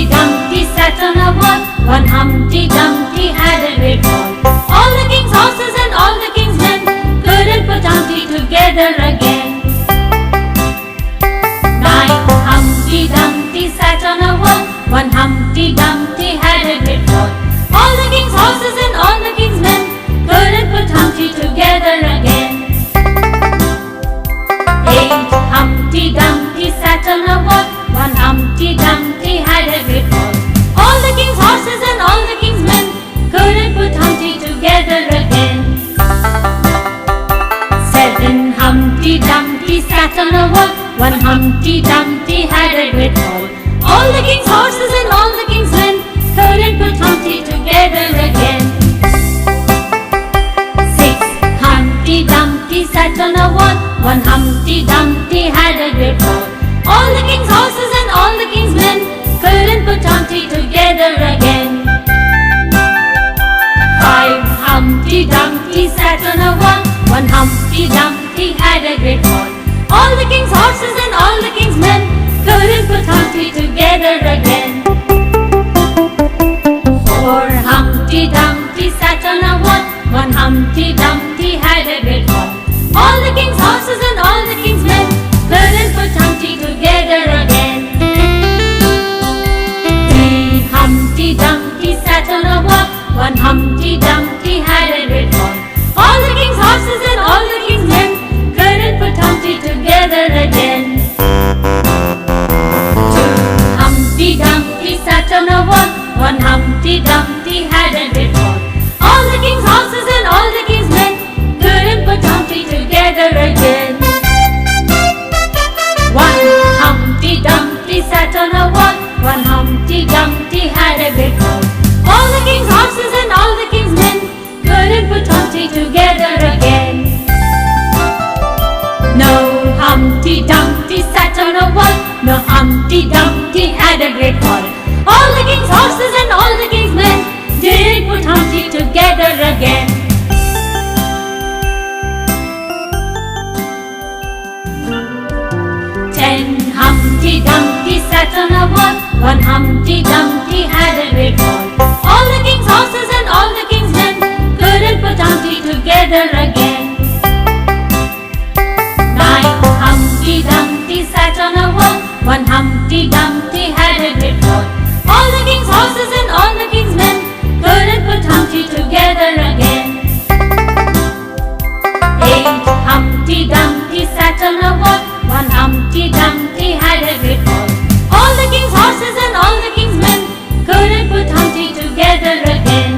Humpty Dumpty sat on a wall. One Humpty Dumpty had a great fall. All the king's horses and all the king's men couldn't put Humpty together again. Nine Humpty Dumpty sat on a wall. One Humpty Dumpty had a great fall. All the king's horses and all the king's men couldn't put Humpty together again. Eight Humpty Dumpty sat on a wall. One Humpty Dumpty had a great fall. All the king's horses and all the king's men couldn't put Humpty together again. Seven Humpty Dumpty sat on a wall. One Humpty Dumpty had a great fall. All the king's horses and all the king's men couldn't put Humpty together again. Six Humpty Dumpty sat on a wall. One Humpty Dumpty had a great fall. All the king's horses and all the king's men couldn't put Humpty together again. Five Humpty Dumpty sat on a wall. One Humpty Dumpty had a great fall. All the king's horses and all the king's men couldn't put Humpty together again. Four Humpty Dumpty sat on a wall. One Humpty Dumpty had a great fall. All the king's horses and all the king's men couldn't put Humpty together again. Three Humpty Dumpty sat on a wall. One Humpty Dumpty had a great fall. All the king's horses and all the king's men couldn't put Humpty together again. Two Humpty Dumpty sat on a wall. One Humpty Dumpty had a great fall. All the king's horses and all the king's men couldn't put Humpty together again. One Humpty Dumpty sat on a wall. One Humpty Dumpty had a great fall. All the king's horses and all the king's men couldn't put Humpty together again. No Humpty Dumpty sat on a wall. No Humpty Dumpty had a great fall. All the king's horses and all the king's men didn't put Humpty together again. Ten Humpty Dumpty sat on a wall. One Humpty Dumpty had a great fall. All the king's horses and all the king's men couldn't put Humpty together again. Nine Humpty Dumpty sat on a wall. One Humpty Dumpty had a great fall. All the king's horses and all the king's men couldn't put Humpty together again. Eight Humpty Dumpty sat on a wall. One Humpty Dumpty had a great fall. All the king's horses and all the king's men couldn't put Humpty together again.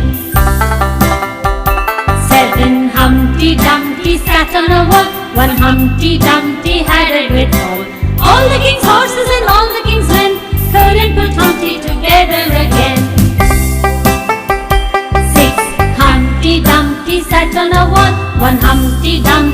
Seven Humpty Dumpty sat on a wall. One Humpty Dumpty had a great fall. All the king's horses and all the king's men couldn't put Humpty together again. Six Humpty Dumpty sat on a wall. One Humpty Dumpty